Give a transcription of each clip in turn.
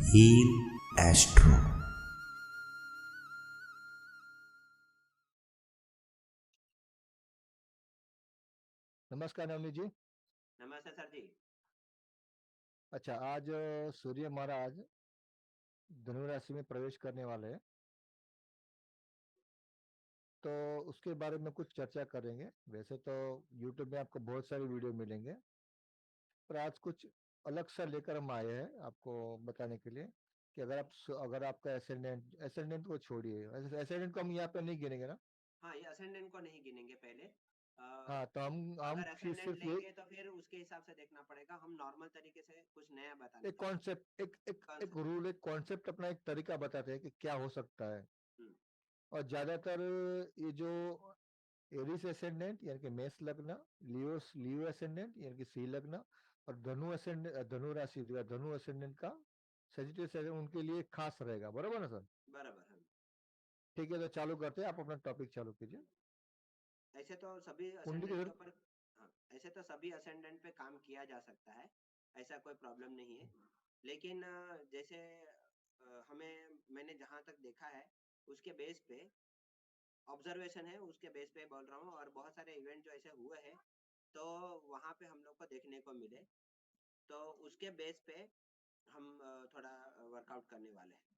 Heal astro. नमस्कार नवनीत जी। नमस्ते sir जी। अच्छा, आज सूर्य महाराज धनु राशि में प्रवेश करने वाले हैं, तो उसके बारे में कुछ चर्चा करेंगे। वैसे तो YouTube में आपको बहुत सारी वीडियो मिलेंगे, पर आज कुछ अलग सा लेकर हम आए हैं आपको बताने के लिए कि अगर आपका एसेंडेंट को छोड़िए, एसेंडेंट को हम यहाँ पे नहीं गिनेंगे ना। हाँ, ये असेंडेंट को नहीं गिनेंगे पहले। हाँ, तो हम अगर फिर असेंडेंट सिर्फ ये लेंगे तो फिर उसके हिसाब से देखना पड़ेगा। हम नॉर्मल तरीके से कुछ नया बता एक देते हैं। कॉन्सेप्ट एक कॉन्सेप्ट। रूल, एक कॉन्सेप्ट, अपना एक तरीका बताते हैं कि क्या हो सकता है। हम्म। और ज्यादातर ये जो एरिस एसेंडेंट यानी कि मेष लग्न, लियो एसेंडेंट यानी कि सी लग्न, और धनु एसेंडेंट, धनु राशि या धनु एसेंडेंट का सजिटेरियस एसेंडेंट उनके लिए खास रहेगा। बराबर ना सर? बराबर है। ठीक है, तो चालू करते हैं। आप अपना टॉपिक चालू कीजिए। ऐसे तो सभी कुंडली के असेंडेंट के सर। ऊपर। हाँ, ऐसे तो सभी असेंडेंट पे काम किया जा सकता है। ऐसा कोई प्रॉब्लम नहीं है। लेकिन जैसे मैंने जहाँ तक देखा है उसके बेस पे ऑब्जर्वेशन है, उसके बेस पे बोल रहा हूँ। और बहुत सारे इवेंट जो ऐसे हुए हैं तो वहाँ पे हम लोग को देखने को मिले, तो उसके बेस पे हम थोड़ा वर्कआउट करने वाले हैं।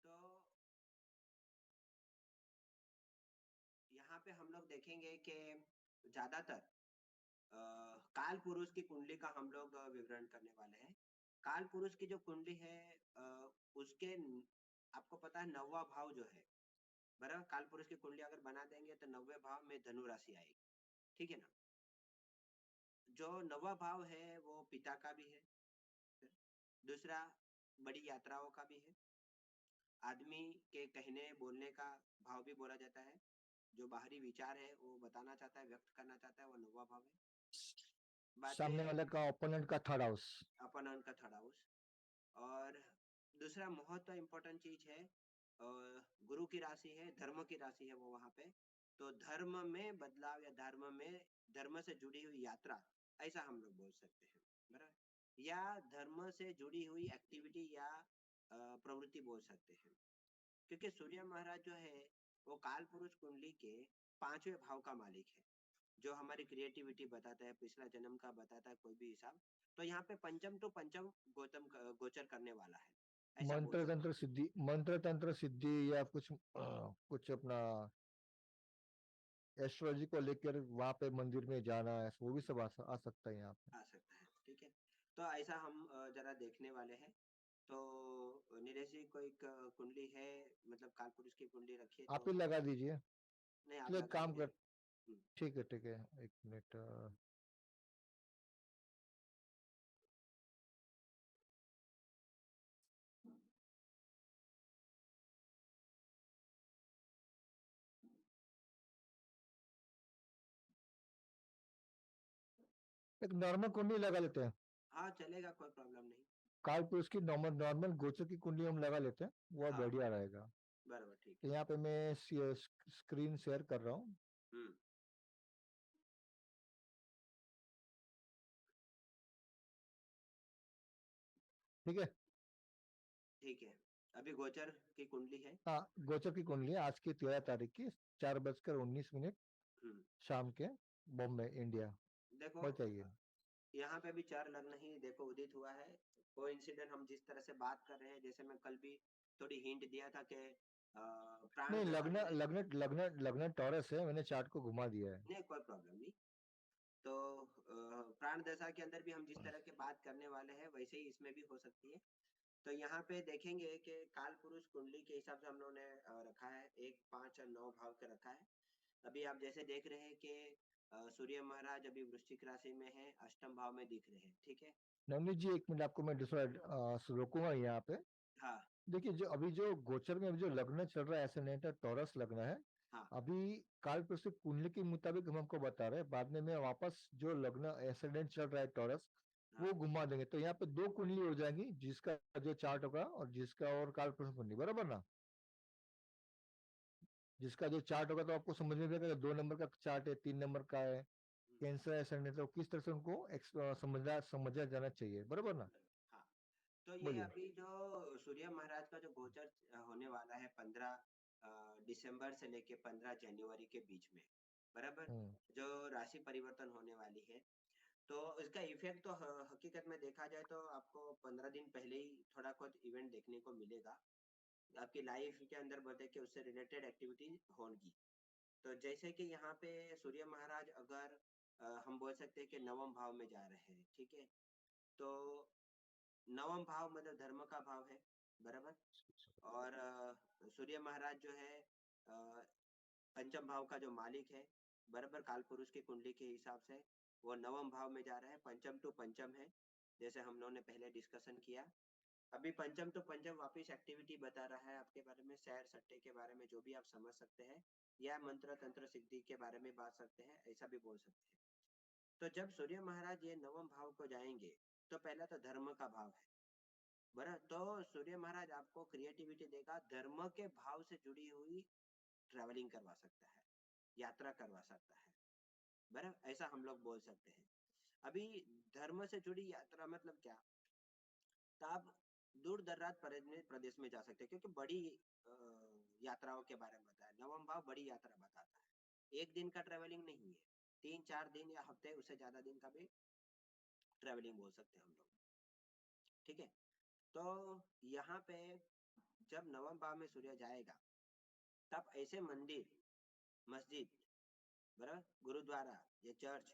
तो यहाँ पे हम लोग देखेंगे कि ज्यादातर काल पुरुष की कुंडली का हम लोग विवरण करने वाले हैं। काल पुरुष की जो कुंडली है आपको पता है 9वां भाव जो है, बराबर। काल पुरुष की कुंडली अगर बना देंगे तो 9वें भाव में धनु राशि आएगी, ठीक है ना। जो 9वां भाव है वो पिता का भी है, दूसरा बड़ी यात्राओं का भी है, आदमी के कहने बोलने का भाव भी बोला जाता है। जो बाहरी विचार है वो बताना चाहता है, व्यक्त करना चाहता है, वो 9वां भाव है। बाद सामने में वाले का ओपोनेंट का थर्ड हाउस। अपन का थर्ड हाउस। और दूसरा बहुत इम्पोर्टेंट चीज है, गुरु की राशि है, धर्म की राशि है वो वहां पे। तो धर्म में बदलाव या धर्म से जुड़ी हुई यात्रा, ऐसा हम लोग बोल सकते हैं, बराबर। या धर्म से जुड़ी हुई एक्टिविटी या प्रवृत्ति बोल सकते हैं। क्योंकि सूर्य महाराज जो है वो काल पुरुष कुंडली के 5वें भाव का मालिक है, जो हमारी क्रिएटिविटी बताता है, पिछला जन्म का बताता है, कोई भी हिसाब। तो यहाँ पे पंचम टू पंचम गोचर करने वाला है, ऐसा बोल सकते हैं। मंत्र तंत्र सिद्धि या कुछ अपना एस्ट्रोलॉजी को लेकर वहां पे मंदिर में जाना है, वो भी सब आ सकता है यहाँ पे। आ सकता है, ठीक है। तो ऐसा हम जरा देखने वाले हैं। तो नीरज जी कोई कुंडली है, मतलब काल पुरुष की कुंडली रखिए तो। आप ही लगा दीजिए। नहीं, आप चलिए एक लगा काम दीजिए। कर। ठीक है, ठीक है, एक मिनट। एक नॉर्मल कुंडली लगा लेते हैं। हाँ, चलेगा, कोई प्रॉब्लम नहीं। काल पुरुष की नॉर्मल नॉर्मल गोचर की कुंडली हम लगा लेते हैं, वो हाँ हाँ, बढ़िया रहेगा। बराबर, ठीक तो है। यहाँ पे मैं स्क्रीन शेयर कर रहा हूँ। हम्म। ठीक है। ठीक है, अभी गोचर की कुंडली है। हाँ, गोचर की कुंडली है आज की 13 तारीख की 4:19 हम्म। शाम के, बॉम्बे, इंडिया। देखो, बताइए। यहाँ पे भी 4 लग्न ही देखो उदित हुआ है। वो इंसिडेंट हम जिस तरह से बात कर रहे हैं, जैसे मैं कल भी थोड़ी हिंट दिया था कि प्राण नहीं, दशा लग्न के। लग्न लग्न लग्न टॉरस है, मैंने चार्ट को घुमा दिया है। नहीं, कोई प्रॉब्लम नहीं। तो प्राण दशा के अंदर भी हम जिस तरह की बात करने वाले हैं वैसे ही इसमें भी हो सकती है। तो यहाँ पे देखेंगे कि काल पुरुष कुंडली के हिसाब से हम लोगों ने रखा है, 1, 5 और 9 भाव के रखा है। अभी आप जैसे देख रहे हैं कि सूर्य महाराज अभी वृश्चिक राशि में है, अष्टम भाव में दिख रहे हैं, ठीक है। नवनीत जी, एक मिनट, आपको मैं दूसरा रोकूंगा यहाँ पे। हाँ देखिए, जो गोचर में अभी जो लग्न चल रहा है, एसेंडेंट है, टॉरस लग्न है। हाँ अभी काल पुरुष की कुंडली के मुताबिक हम आपको बता रहे हैं, बाद में मैं वापस जो लग्न एसेंडेंट चल रहा है टॉरस, हाँ। वो घुमा देंगे, तो यहाँ पे दो कुंडली हो जाएंगी, जिसका जो चार्ट होगा और जिसका और काल पुरुष कुंडली, बराबर ना? जिसका जो चार्ट होगा तो आपको समझ में आएगा 2 नंबर का चार्ट है, 3 नंबर का है, कैंसर है, एसेंडेंट, तो किस तरह से उनको समझा जाना चाहिए, बराबर ना? हाँ, तो ये बोलिए। अभी जो सूर्य महाराज का जो गोचर होने वाला है 15 दिसंबर से लेके 15 जनवरी के बीच में, बराबर, हम्म। जो राशि परिवर्तन होने वाली है, तो इसका इफेक्ट तो हकीकत में देखा जाए तो आपको 15 दिन पहले ही थोड़ा बहुत इवेंट देखने को मिलेगा आपकी लाइफ के अंदर, बोलते कि उससे रिलेटेड एक्टिविटी होगी। तो जैसे कि यहाँ पे सूर्य महाराज अगर हम बोल सकते हैं कि नवम भाव में जा रहे हैं, ठीक है, तो नवम भाव मतलब धर्म का भाव है, बराबर। और सूर्य महाराज जो है पंचम भाव का जो मालिक है, बराबर, काल पुरुष की कुंडली के हिसाब से वो नवम भाव में जा रहा है, पंचम टू पंचम है, जैसे हम लोगों ने पहले डिस्कशन किया। अभी पंचम टू पंचम वापिस एक्टिविटी बता रहा है आपके बारे में, सैर सट्टे के बारे में, जो भी आप समझ सकते हैं, या मंत्र तंत्र सिद्धि के बारे में बात सकते हैं, ऐसा भी बोल सकते हैं। तो जब सूर्य महाराज ये नवम भाव को जाएंगे तो पहला तो धर्म का भाव है, बराबर। तो सूर्य महाराज आपको क्रिएटिविटी देगा, धर्म के भाव से जुड़ी हुई ट्रैवलिंग करवा सकता है, यात्रा करवा सकता है, बराबर, ऐसा हम लोग बोल सकते हैं। अभी धर्म से जुड़ी यात्रा मतलब क्या, तो आप दूर दराज प्रदेश में जा सकते हैं, क्योंकि बड़ी यात्राओं के बारे में बताया, नवम भाव बड़ी यात्रा बताता है, एक दिन का ट्रेवलिंग नहीं है, 3-4 दिन या हफ्ते, उससे ज्यादा दिन का भी ट्रेवलिंग बोल सकते हैं हम लोग, ठीक है। तो यहाँ पे जब नवम भाव में सूर्य जाएगा तब ऐसे मंदिर, मस्जिद, बराबर, गुरुद्वारा या चर्च,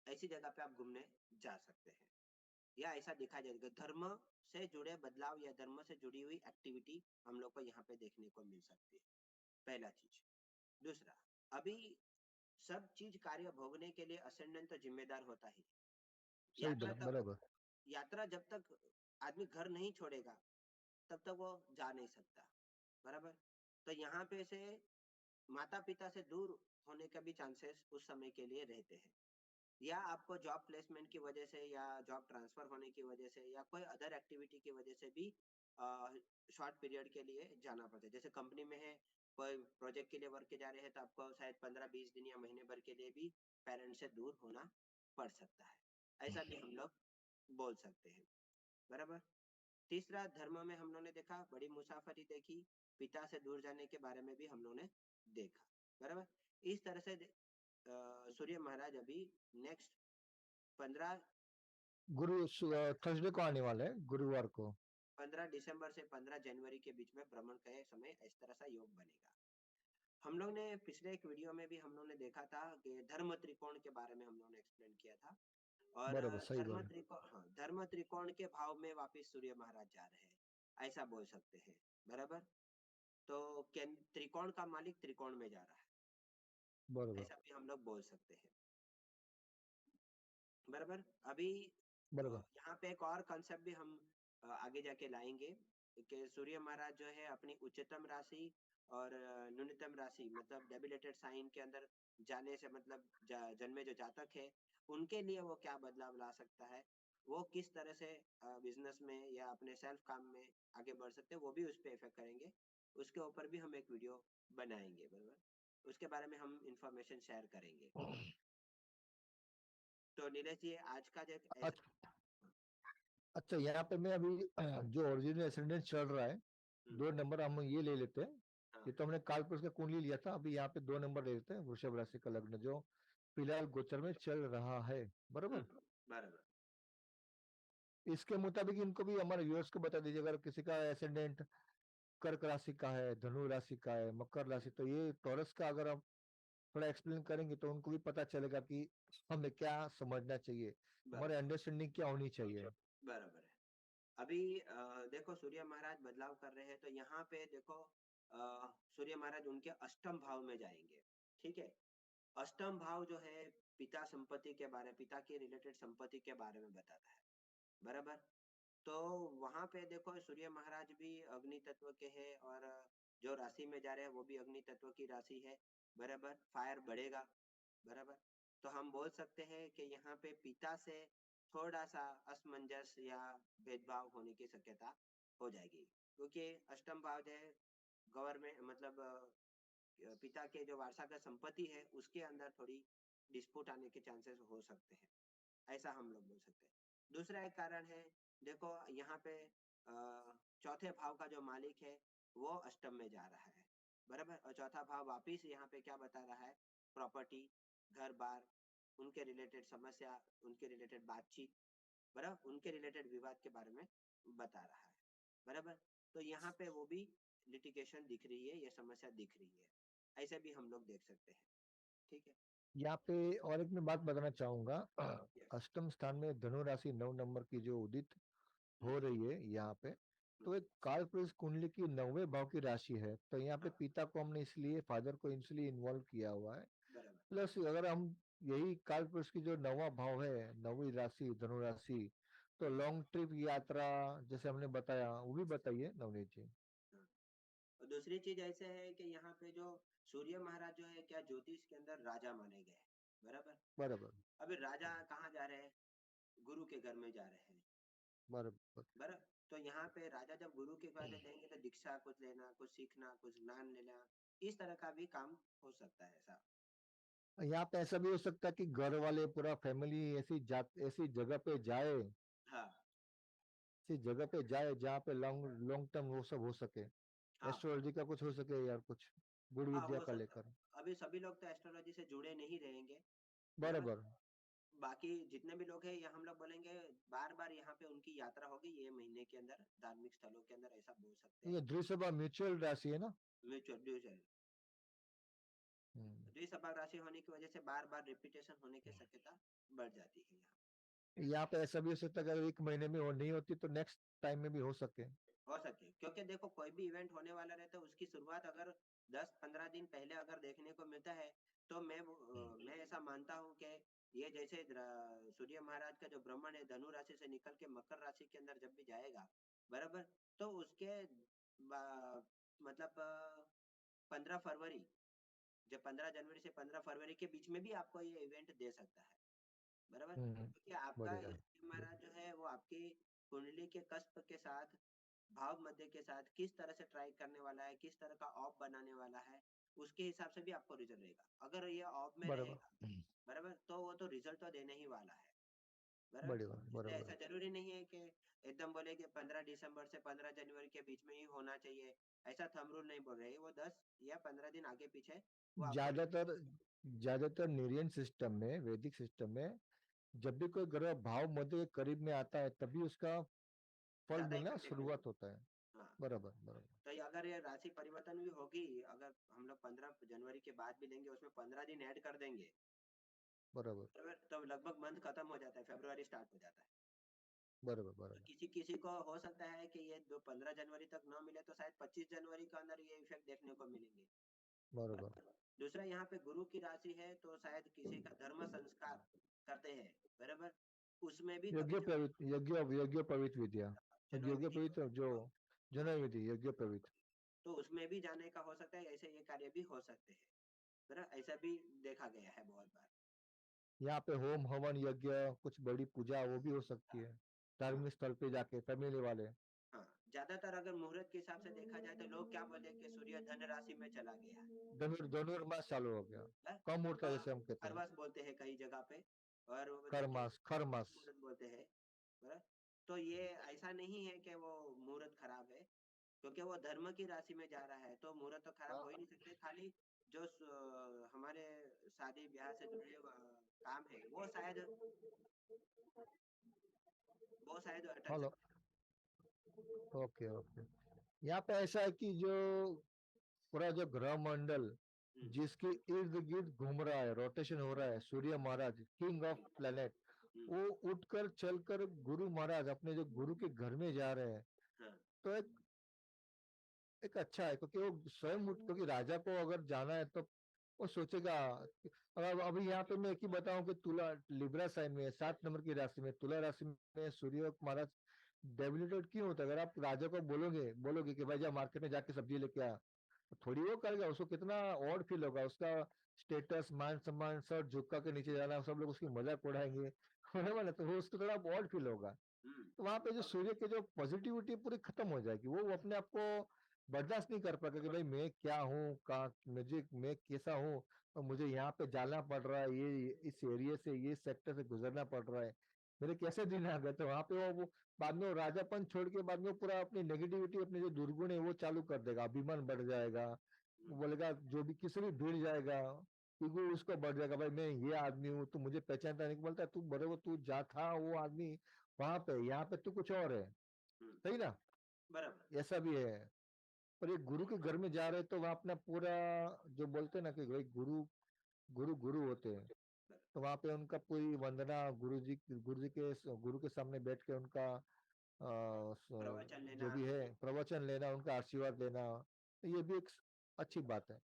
ऐसी जगह पे आप घूमने जा सकते हैं, या ऐसा दिखा जाएगा धर्म से जुड़े बदलाव या धर्म से जुड़ी हुई एक्टिविटी हम लोग को यहाँ पे देखने को मिल सकती है, पहला चीज। दूसरा, अभी सब चीज कार्य भोगने के लिए असेंडेंट तो जिम्मेदार होता ही, सही यात्रा बोला, तब, बराबर। यात्रा जब तक आदमी घर नहीं छोड़ेगा तब तक वो जा नहीं सकता, बराबर। तो यहाँ पे से माता पिता से दूर होने का भी चांसेस उस समय के लिए रहते हैं, या आपको जॉब प्लेसमेंट की वजह से या जॉब ट्रांसफर होने की वजह से या कोई अदर एक्टिविटी की वजह से भी शॉर्ट पीरियड के लिए जाना पड़ता है, जैसे कंपनी में है, कोई प्रोजेक्ट के लिए वर्क के जा रहे हैं, तो आपको शायद 15-20 दिन या महीने भर के लिए भी पेरेंट्स से दूर होना पड़ सकता है, ऐसा भी हम लोग बोल सकते हैं, बराबर। तीसरा, धर्म में हम लोगों ने देखा बड़ी मुसाफरी देखी, पिता से दूर जाने के बारे में भी हम लोगों ने देखा, बराबर। इस तरह से सूर्य महाराज अभी नेक्स्ट 15 थर्सडे को आने वाले हैं, गुरुवार को। 15 दिसंबर से 15 जनवरी के बीच में भ्रमण के समय इस तरह सा योग बनेगा। हम लोग ने पिछले एक वीडियो में भी हम लोग ने देखा था कि धर्म त्रिकोण के बारे में हम लोग ने एक्सप्लेन किया था, और बराबर, सही धर्म बोला। त्रिकोण, हाँ, धर्म त्रिकोण के भाव में वापिस सूर्य महाराज जा रहे हैं, ऐसा बोल सकते हैं, बराबर। तो त्रिकोण का मालिक त्रिकोण में जा रहा है, बराबर, ऐसा भी हम लोग बोल सकते हैं, बराबर। अभी बराबर। यहाँ पे एक और कंसेप्ट भी हम आगे जाके लाएंगे कि सूर्य महाराज जो है अपनी उच्चतम राशि और न्यूनतम राशि मतलब डेबिलेटेड साइन के अंदर जाने से मतलब जन्मे जो जातक है उनके लिए वो क्या बदलाव ला सकता है, वो किस तरह से बिजनेस में या अपने सेल्फ काम में आगे बढ़ सकते हैं, वो भी उस पर इफेक्ट करेंगे, उसके ऊपर भी हम एक वीडियो बनाएंगे, बराबर, उसके बारे में हम इंफॉर्मेशन शेयर करेंगे। तो नीलेश जी, आज का जो ऐसा, अच्छा, अच्छा, यहाँ पे मैं अभी जो ओरिजिनल एसेंडेंट चल रहा है, हम्म, 2 नंबर हम ये ले लेते हैं। हाँ, ये तो हमने काल पुरुष का कुंडली लिया था, अभी यहाँ पे 2 नंबर ले लेते हैं, वृषभ राशि का लग्न जो फिलहाल गोचर में चल रहा है, बराबर। बराबर, इसके मुताबिक इनको भी हमारे व्यूअर्स को बता दीजिए, अगर किसी का एसेंडेंट कर्क राशि का है, धनु राशि का है, मकर राशि, तो ये टॉरस का अगर हम थोड़ा एक्सप्लेन करेंगे तो उनको भी पता चलेगा कि हमें क्या समझना चाहिए, हमारे बराबर, अंडरस्टैंडिंग क्या होनी चाहिए। बराबर है। अभी देखो सूर्य महाराज बदलाव कर रहे हैं, तो यहाँ पे देखो सूर्य महाराज उनके अष्टम भाव में जाएंगे, ठीक है। अष्टम भाव जो है पिता संपत्ति के बारे, पिता के रिलेटेड संपत्ति के बारे में बताता है, बराबर। तो वहां पे देखो सूर्य महाराज भी अग्नि तत्व के हैं, और जो राशि में जा रहे हैं वो भी अग्नि तत्व की राशि है, बराबर, फायर बढ़ेगा, बराबर। तो हम बोल सकते हैं कि यहाँ पे पिता से थोड़ा सा असमंजस या भेदभाव होने की शक्यता हो जाएगी, क्योंकि अष्टम भाव जो है गवर्नमेंट मतलब पिता के जो वारसागत संपत्ति है उसके अंदर थोड़ी डिस्प्यूट आने के चांसेस हो सकते हैं, ऐसा हम लोग बोल सकते हैं। दूसरा एक कारण है, देखो यहाँ पे चौथे भाव का जो मालिक है वो अष्टम में जा रहा है, बराबर। और चौथा भाव वापिस यहाँ पे क्या बता रहा है, प्रॉपर्टी, घर बार, उनके रिलेटेड समस्या, उनके रिलेटेड बातचीत, बराबर, उनके रिलेटेड विवाद के बारे में बता रहा है, बराबर। तो यहाँ पे वो भी लिटिगेशन दिख रही है, ये समस्या दिख रही है, ऐसे भी हम लोग देख सकते हैं, ठीक है। यहाँ पे और एक मैं बात बताना चाहूंगा। Yes. अष्टम स्थान में धनु राशि 9 नंबर की जो उदित हो रही है यहाँ पे, तो एक काल पुरुष कुंडली की 9वें भाव की राशि है, तो यहाँ पे हाँ, पिता को हमने इसलिए फादर को इसलिए इन्वॉल्व किया हुआ है। बराबर। प्लस अगर हम यही काल पुरुष की जो 9वां भाव है, 9वीं राशि धनु राशि, तो लॉन्ग ट्रिप यात्रा जैसे हमने बताया, वो भी बताइए नवनीत जी। हाँ। और दूसरी चीज ऐसे है कि यहाँ पे जो सूर्य महाराज जो है क्या ज्योतिष के अंदर राजा माने गए, बराबर। बराबर अभी राजा कहाँ जा रहे हैं, गुरु के घर में जा रहे हैं, बराबर। बराबर। तो यहाँ पे राजा जब गुरु के घर जाएंगे तो दीक्षा कुछ लेना, कुछ सीखना, कुछ ज्ञान लेना, इस तरह का भी काम हो सकता है ऐसा। यहाँ पे ऐसा भी हो सकता है कि घर वाले पूरा फैमिली ऐसी जगह पे जाए, हाँ ऐसी जगह पे जाए जहाँ पे लॉन्ग लॉन्ग टर्म वो सब हो सके। हाँ एस्ट्रोलॉजी का कुछ हो सके यार, कुछ गुड़ हाँ, विद्या हो का सकता लेकर। है। अभी सभी लोग तो एस्ट्रोलॉजी से जुड़े नहीं रहेंगे, बराबर। बराबर। बाकी जितने भी लोग हैं ये हम लोग बोलेंगे, बार बार यहाँ पे उनकी यात्रा होगी ये महीने के अंदर धार्मिक स्थलों के अंदर, ऐसा बोल सकते ये हैं। द्विसभा म्यूचुअल राशि है ना। म्यूचुअल म्यूचुअल हम्म। द्विसभा राशि होने की वजह से बार बार रिपीटेशन होने की शक्यता बढ़ जाती है यहाँ। यहाँ पे ऐसा भी हो सकता है कि अगर एक महीने में वो नहीं होती तो नेक्स्ट टाइम में भी हो सके। हो सके, क्योंकि देखो कोई भी इवेंट होने वाला रहता है उसकी शुरुआत अगर 10-15 दिन पहले अगर देखने को मिलता है, तो मैं ऐसा मानता हूँ कि ये जैसे सूर्य महाराज का जो ब्रह्मण है धनु राशि से निकल के मकर राशि के अंदर जब भी जाएगा, बराबर, तो उसके मतलब 15 फरवरी, जब 15 जनवरी से 15 फरवरी के बीच में भी आपको ये इवेंट दे सकता है, बराबर। हम्म। क्योंकि आपका बढ़िया। सूर्य महाराज जो है वो आपकी कुंडली के कस्प के साथ, भाव मध्य के साथ किस तरह से ट्राई करने वाला है, किस तरह का ऑफ बनाने वाला है, उसके हिसाब से भी आपको रिजल्ट रहेगा। अगर ये ऑफ में बराबर। रहेगा, बराबर, तो वो तो रिजल्ट तो देने ही वाला है, बराबर। बढ़िया इसलिए बराबर। ऐसा जरूरी नहीं है कि एकदम बोले कि 15 दिसंबर से 15 जनवरी के बीच में ही होना चाहिए, ऐसा थंब रूल नहीं बोल रहे, वो 10 या 15 दिन आगे पीछे वो आपको। ज्यादातर ज्यादातर निर्यन सिस्टम में, वैदिक सिस्टम में, जब भी कोई ग्रह भाव मध्य के करीब में आता है तभी उसका फल ज्यादा मिलना इफेक्टिव शुरुआत होगी। होता है। हाँ, बराबर बराबर। तो अगर ये राशि परिवर्तन भी होगी, अगर हम लोग 15 जनवरी के बाद भी लेंगे उसमें 15 दिन ऐड कर देंगे, बराबर बराबर, तो लगभग मंथ खत्म हो जाता है, फरवरी स्टार्ट हो जाता है। बराबर। तो बराबर किसी किसी को हो सकता है कि ये 15 जनवरी तक ना मिले तो शायद 25 जनवरी के अंदर ये इफेक्ट देखने को मिलेंगे, बराबर। बराबर। दूसरा यहाँ पे गुरु की राशि है तो शायद किसी का धर्म संस्कार करते हैं, बराबर, उसमें भी कभी यज्ञ पवित्र विद्या, जन्म यज्ञ विधि, पवित्र जो हाँ, जन्म विधि, यज्ञ पवित्र। तो उसमें भी जाने का हो सकता है, ऐसे ये कार्य भी हो सकते हैं, बराबर, ऐसा भी देखा गया है बहुत बार। यहाँ पे होम हवन यज्ञ, कुछ बड़ी पूजा वो भी हो सकती है हाँ धार्मिक स्थल पे जाके फैमिली वाले। हाँ, ज्यादातर अगर मुहूर्त के हिसाब से देखा जाए तो लोग क्या बोले कि सूर्य धन राशि में चला गया, धनुर्मास चालू हो गया, है? कम मुहूर्त तो जैसे हम कहते हैं। खरवास बोलते हैं कई जगह पे, और वो बोलते हैं कि खरमास खरमास। मुहूर्त बोलते हैं, बराबर। तो ये ऐसा नहीं है कि वो मुहूर्त खराब है, क्योंकि वो धर्म की राशि में जा रहा है तो मुहूर्त तो खराब हो ही नहीं सकते। खाली जो हमारे शादी ब्याह से जुड़े काम है वो शायद अटक हेलो। सकते ओके ओके। यहाँ पे ऐसा है कि जो पूरा जो ग्रह मंडल हैं। जिसके इर्द गिर्द घूम रहा है, रोटेशन हो रहा है, सूर्य महाराज किंग ऑफ प्लेनेट, हम्म, वो उठकर चलकर गुरु महाराज अपने जो गुरु के घर में जा रहे हैं, हाँ तो एक अच्छा है, क्योंकि वो स्वयं क्योंकि राजा को अगर जाना है तो वो सोचेगा। अगर अभी यहाँ पे मैं एक ही बताऊं कि तुला लिब्रा साइन में 7 नंबर की राशि में, तुला राशि में सूर्य महाराज डेबिलिटेड क्यों होता है? अगर आप राजा को बोलोगे बोलोगे कि भाई जा मार्केट में जाके सब्जी लेके आ, तो थोड़ी वो करेगा, उसको कितना ऑड फील होगा, उसका स्टेटस मान सम्मान सब झुका के नीचे जाना, सब लोग उसकी मजाक उड़ाएंगे बराबर ना, तो वो उसको थोड़ा ऑड फील होगा। हम्म, तो वहां पे जो सूर्य की जो पॉजिटिविटी पूरी खत्म हो जाएगी, वो अपने आप को बर्दाश्त नहीं कर पाते कि भाई मैं क्या हूँ, कहाँ मुझे, मैं कैसा हूँ, और मुझे यहाँ पे जाना पड़ रहा है, ये इस एरिया से, ये सेक्टर से गुजरना पड़ रहा है, मेरे कैसे दिन आ गए। तो वहां पे वो बाद में वो राजापन छोड़ के बाद में वो पूरा अपनी नेगेटिविटी, अपने जो दुर्गुण है वो चालू कर देगा, अभिमान बढ़ जाएगा, वो हम्म, बोलेगा जो भी किसी भी भीड़ जाएगा, ईगो उसको बढ़ जाएगा, भाई मैं ये आदमी हूँ, तू मुझे पहचानता नहीं। बोलता है तू बरोबर, तू जा था वो आदमी वहां पे, यहाँ पे तू कुछ और है। हम्म, सही ना? बराबर। ऐसा भी है। पर एक गुरु के घर में जा रहे तो वहाँ अपना पूरा, जो बोलते हैं ना कि भाई गुरु, गुरु गुरु होते हैं, बराबर। तो वहाँ पे उनका पूरी वंदना, गुरु जी के, गुरु के सामने बैठ के उनका प्रवचन जो लेना। भी है प्रवचन लेना, उनका आशीर्वाद लेना, तो ये भी एक अच्छी बात है।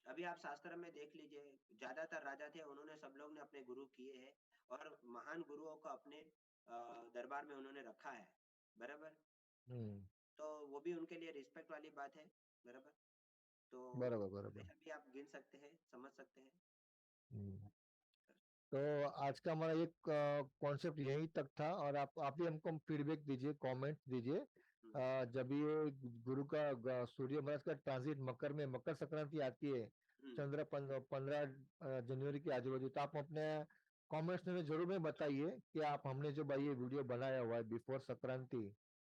अभी आप शास्त्र में देख लीजिए, ज्यादातर राजा थे, उन्होंने सब लोग ने अपने गुरु किए हैं, और महान गुरुओं को अपने दरबार में उन्होंने रखा है। बराबर। हम्म। तो वो भी उनके लिए रिस्पेक्ट वाली बात है। बराबर। तो बराबर बराबर। ऐसा भी आप गिन सकते हैं, समझ सकते हैं। हम्म। तो आज का हमारा एक कॉन्सेप्ट यहीं तक था, और आप भी हमको फीडबैक दीजिए, कमेंट दीजिए। हम्म, जब ये गुरु का सूर्य महाराज का ट्रांजिट मकर में, मकर संक्रांति आती है, हम्म, चंद्र 15 जनवरी के आजू बाजू, तो आप अपने कमेंट्स में जरूर में बताइए कि आप, हमने जो भाई ये वीडियो बनाया हुआ है बिफोर संक्रांति,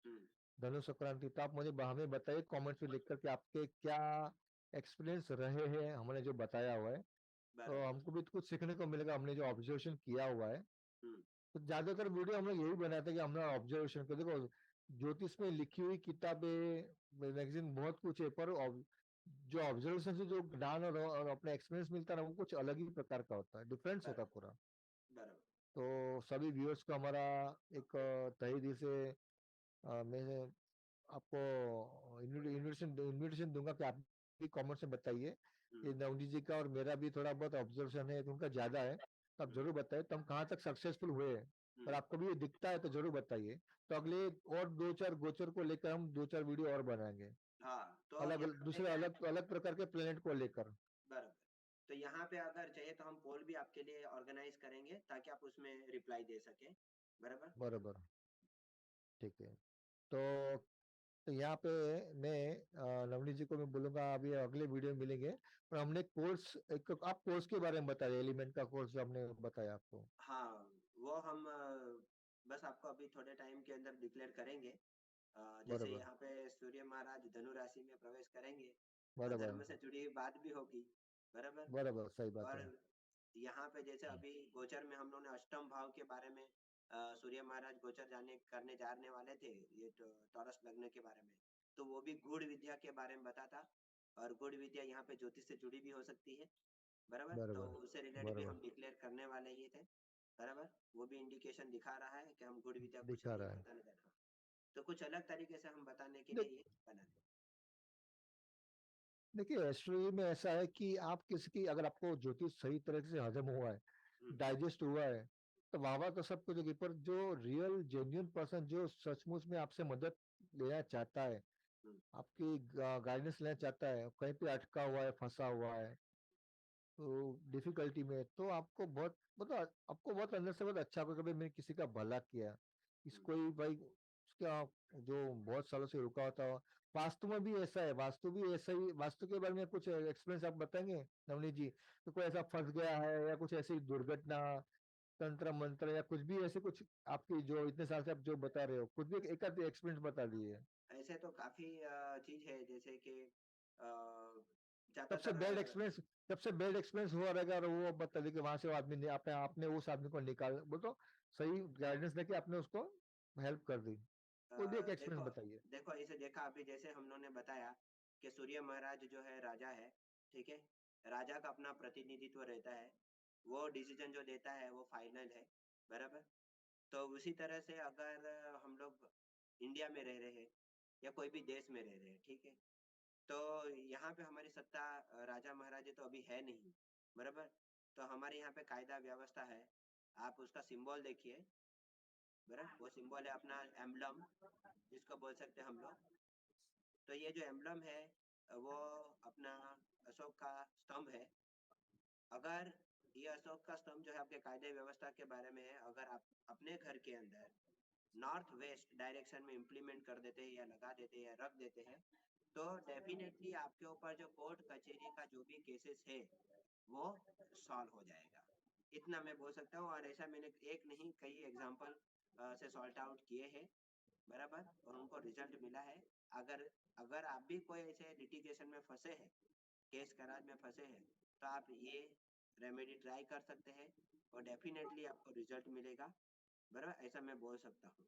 हम्म, धनु संक्रांति, तो आप मुझे हमें बताइए कमेंट्स में लिख करके आपके क्या एक्सपीरियंस रहे हैं हमने जो बताया हुआ है। तो बराबर। हमको भी तो कुछ सीखने को मिलेगा, हमने जो ऑब्जर्वेशन किया हुआ है। हम्म, तो ज्यादातर वीडियो हम लोग यही बनाते हैं कि हमने ऑब्जर्वेशन को देखो, ज्योतिष में लिखी हुई किताबें, मैगजीन बहुत कुछ है, पर जो ऑब्जर्वेशन से जो ज्ञान और अपना एक्सपीरियंस मिलता है ना, वो कुछ अलग ही प्रकार का होता है, डिफरेंस होता है बराबर। पूरा। बराबर। तो सभी व्यूअर्स को हमारा एक तहे दिल से मैं आपको इन्विटेशन इन्विटेशन दूंगा कि आप भी कमेंट्स में बताइए। हम्म, ये नवनीत जी का और मेरा भी थोड़ा बहुत ऑब्जर्वेशन है, तो उनका ज्यादा है, तो आप हम्म, जरूर बताइए तो हम कहाँ तक सक्सेसफुल हुए हैं। और हम्म, आपको भी ये दिखता है तो जरूर बताइए। तो अगले और दो चार गोचर को लेकर हम दो चार वीडियो और बनाएंगे, हाँ। तो अलग यहाँ पे दूसरे अलग अलग प्रकार के प्लेनेट को लेकर। बराबर। तो यहाँ पे अगर चाहिए तो हम पोल भी आपके लिए ऑर्गेनाइज करेंगे, ताकि आप उसमें रिप्लाई दे सके। बराबर। बराबर। ठीक है। तो यहाँ पे मैं नवनीत जी को मैं बोलूंगा, अभी अगले वीडियो में मिलेंगे। और हमने कोर्स, एक आप कोर्स के बारे में बताइए, एलिमेंट का कोर्स जो हमने बताया आपको। हाँ, वो हम बस आपको अभी थोड़े टाइम के अंदर डिक्लेयर करेंगे। जैसे बराबर यहाँ पे सूर्य महाराज धनु राशि में प्रवेश करेंगे, तो बराबर धर्म से जुड़ी हुई बात भी होगी। बराबर। बराबर, सही बात और है। यहाँ पे जैसे अभी गोचर में हम लोगों ने अष्टम भाव के बारे में, सूर्य महाराज गोचर जाने करने जाने वाले थे, ये तो टॉरस लग्न के बारे में, तो वो भी गूढ़ विद्या के बारे में बता था। और गूढ़ विद्या यहाँ पे ज्योतिष से जुड़ी भी हो सकती है। बराबर। तो बराबर उससे रिलेटेड भी बराबर, हम डिक्लेयर करने वाले ही थे। बराबर। वो भी इंडिकेशन दिखा रहा है कि हम गूढ़ विद्या कुछ दिखा अभी रहा है। बताने जा रहे हैं। तो कुछ अलग तरीके से हम बताने के लिए देख ये बना है। देखिए, एस्ट्रोलॉजी में ऐसा है कि आप किसी की, अगर आपको ज्योतिष सही तरह से हजम हुआ है, हम्म, डाइजेस्ट हुआ है, तो वाह वाह तो सब कुछ होगी, पर जो रियल जेन्युइन पर्सन जो सचमुच में आपसे मदद लेना चाहता है, हम्म, आपकी गाइडेंस लेना चाहता है, कहीं पे अटका हुआ है, फंसा हुआ है, तो डिफिकल्टी में, तो आपको बहुत, मतलब आपको बहुत अंदर से बहुत अच्छा होगा, कभी मैंने किसी का भला किया, हम्म, इसको ही भाई, उसका जो बहुत सालों से रुका होता हो। वास्तु में भी ऐसा है, वास्तु भी ऐसा ही, वास्तु के बारे में कुछ एक्सपीरियंस आप बताएंगे नवनीत जी? तो कोई ऐसा फंस गया है, या कुछ ऐसी दुर्घटना, तंत्र मंत्र, या कुछ भी ऐसे कुछ, आपकी जो इतने साल से आप जो बता रहे हो, कुछ भी एक आध एक्सपीरियंस बता दिए। ऐसे तो काफी चीज है, जैसे कि अ, सबसे ज्यादातर बैड एक्सपीरियंस, सबसे बैड एक्सपीरियंस हुआ रहेगा, और वो बता दें कि वहां से वो आदमी ने, आपने आपने उस आदमी को निकाल, बोल तो सही गाइडेंस देके आपने उसको हेल्प कर दी, कोई भी एक देखो एक्सपीरियंस बताइए। देखो इसे देखा अभी, जैसे हम लोगों ने बताया कि सूर्य महाराज जो है राजा है। ठीक है। राजा का अपना प्रतिनिधित्व रहता है, वो डिसीजन जो देता है वो फाइनल है। बराबर। तो उसी तरह से अगर हम लोग इंडिया में रह रहे हैं, या कोई भी देश में रह रहे हैं, ठीक है, तो यहाँ पे हमारी सत्ता राजा महाराजा तो अभी है नहीं। बराबर। तो हमारे यहाँ पे कायदा व्यवस्था है। आप उसका सिंबल देखिए। बराबर। वो सिंबल है अपना एम्बलम, जिसको बोल सकते हैं हम लोग। तो ये जो एम्बलम है, वो अपना अशोक का स्तंभ है। अगर ये अशोक का स्तंभ जो है आपके कायदे व्यवस्था के बारे में है, अगर आप अपने घर के अंदर नॉर्थ वेस्ट डायरेक्शन में इम्प्लीमेंट कर देते हैं, या लगा देते हैं, या रख देते हैं, तो डेफिनेटली आपके ऊपर जो कोर्ट कचहरी का जो भी केसेस है वो सॉल्व हो जाएगा। इतना मैं बोल सकता हूँ, और ऐसा मैंने एक नहीं कई एग्जांपल से सॉल्ट आउट किए हैं, बराबर, और उनको रिजल्ट मिला है। अगर अगर आप भी कोई ऐसे लिटिगेशन में फंसे हैं, केस करार में फंसे हैं, तो आप ये रेमेडी ट्राई कर सकते हैं और डेफिनेटली आपको रिजल्ट मिलेगा, बराबर, ऐसा मैं बोल सकता हूँ।